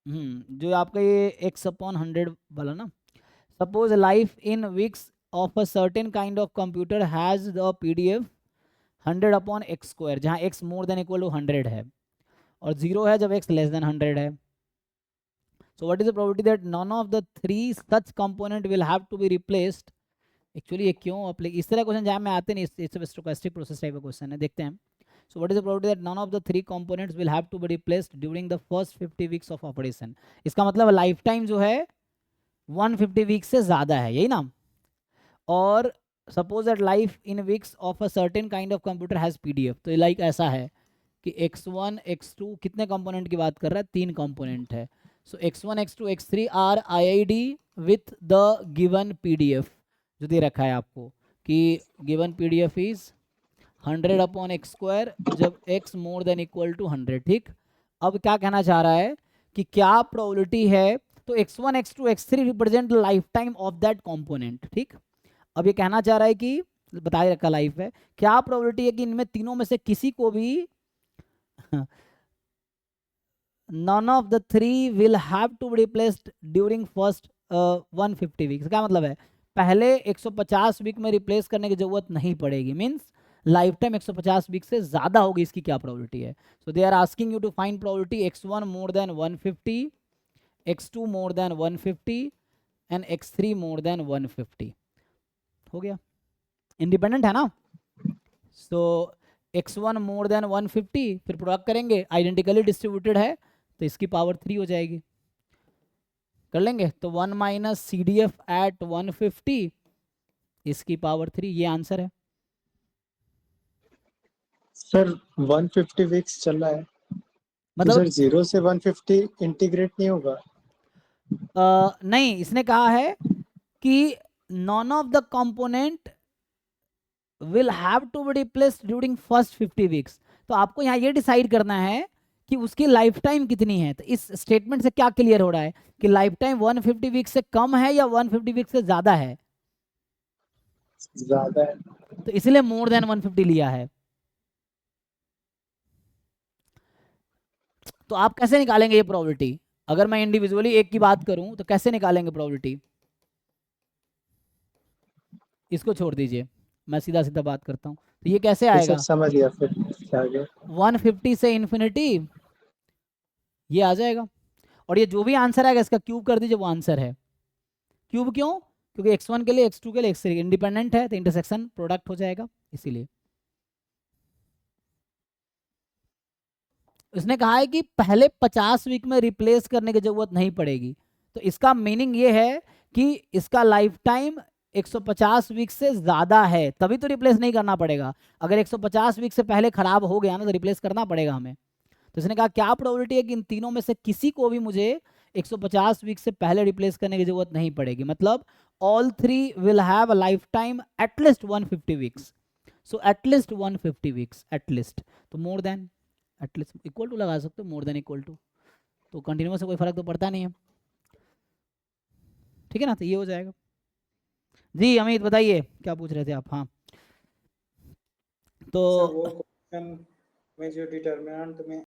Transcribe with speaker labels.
Speaker 1: जो आपका ये एक्स अपॉन 100 वाला ना, suppose life in weeks of a certain kind of computer has the PDF 100 upon x square, जहाँ x more than equal to 100 है और 0 है जब एक्स लेस देन 100 है. So what is the probability that none of the three such component will have to be replaced? Actually ये क्यों apply, इस तरह क्वेश्चन जहाँ में आते नहीं, it's a stochastic process type का क्वेश्चन है. देखते हैं. So what is the probability that none of the three components will have to be replaced during the first 50 weeks of operation? इसका मतलब लाइफ टाइम जो है 150 वीक से ज़्यादा है, यही ना. और suppose that life in weeks of a certain kind of computer has PDF. तो लाइक ऐसा है कि x1 x2 कितने कंपोनेंट की बात कर रहा है, 3 कंपोनेंट है. So x1 x2 x3 are IID with the given PDF जो दे रखा है आपको कि given PDF is 100 upon x square जब x more than equal to 100. ठीक. अब क्या कहना चाह रहा है कि क्या प्रोबेबिलिटी है, तो x1 x2 x3 represent life time of that component. ठीक. अब ये कहना चाह रहा है कि बताए रखा लाइफ है, क्या प्रोबेबिलिटी है कि इनमें तीनों में से किसी को भी none of the three will have to be replaced during first 150 weeks. क्या मतलब है, पहले 150 वीक में रिप्लेस करने की जरूरत नहीं पड़ेगी, मींस लाइफ टाइम 150 वीक से ज्यादा होगी. इसकी क्या प्रोबेबिलिटी है? So they are asking you to find probability x1 more than 150, x2 more than 150 and x3 more than 150. हो गया, इंडिपेंडेंट है ना. सो x1 मोर देन 150, फिर प्रोडक्ट करेंगे, आइडेंटिकली डिस्ट्रीब्यूटेड है तो इसकी पावर 3 हो जाएगी. कर लेंगे तो 1 माइनस CDF एट 150 इसकी पावर 3. ये आंसर है.
Speaker 2: सर 150 वीक्स चल रहा है तो
Speaker 1: मतलब
Speaker 2: सर 0 से 150 इंटीग्रेट नहीं होगा?
Speaker 1: नहीं, इसने कहा है कि none of the component will have to be replaced during first 50 weeks. तो आपको यहाँ ये डिसाइड करना है कि उसकी लाइफ टाइम कितनी है. तो इस स्टेटमेंट से क्या क्लियर हो रहा है कि लाइफ टाइम 150 वीक से कम है या 150 वीक से ज्यादा है.
Speaker 2: ज्यादा है.
Speaker 1: तो इसलिए मोर देन 150 लिया है. तो आप कैसे निकालेंगे ये प्रोबेबिलिटी? अगर मैं इंडिविजुअली एक की बात करूं तो कैसे निकालेंगे प्रोबेबिलिटी? इसको छोड़ दीजिए, मैं सीधा सीधा बात करता हूं. तो ये कैसे
Speaker 2: सर
Speaker 1: आएगा,
Speaker 2: समझ गया, फिर क्या आ गया?
Speaker 1: 150 से इन्फिनिटी ये आ जाएगा. और ये जो भी आंसर आएगा इसका क्यूब कर दीजिए, वो आंसर है. क्यूब क्यों? क्योंकि x1 के लिए x2 के लिए x3 इंडिपेंडेंट है तो इंटरसेक्शन प्रोडक्ट हो जाएगा, इसीलिए. उसने कहा है कि पहले 50 वीक में रिप्लेस करने की जरूरत नहीं पड़ेगी. तो इसका मीनिंग ये है कि इसका लाइफ टाइम 150 वीक से ज्यादा है, तभी तो रिप्लेस नहीं करना पड़ेगा. अगर 150 वीक से पहले खराब हो गया ना तो रिप्लेस करना पड़ेगा हमें. तो इसने कहा क्या प्रोबेबिलिटी है कि इन तीनों में से किसी को भी मुझे 150 वीक से पहले रिप्लेस करने की जरूरत नहीं पड़ेगी. मतलब all three will have a lifetime at least 150 weeks. So at least 150 weeks, at least. तो more than, at least equal to लगा सकते हो, मोर देन इक्वल टू. तो कंटिन्यूस से कोई फर्क तो पड़ता नहीं है. ठीक है ना, तो ये हो जाएगा. जी अमित बताइए क्या पूछ रहे थे आप. हाँ तो
Speaker 3: सर वो क्वेश्चन में जो डिटरमिनेंट में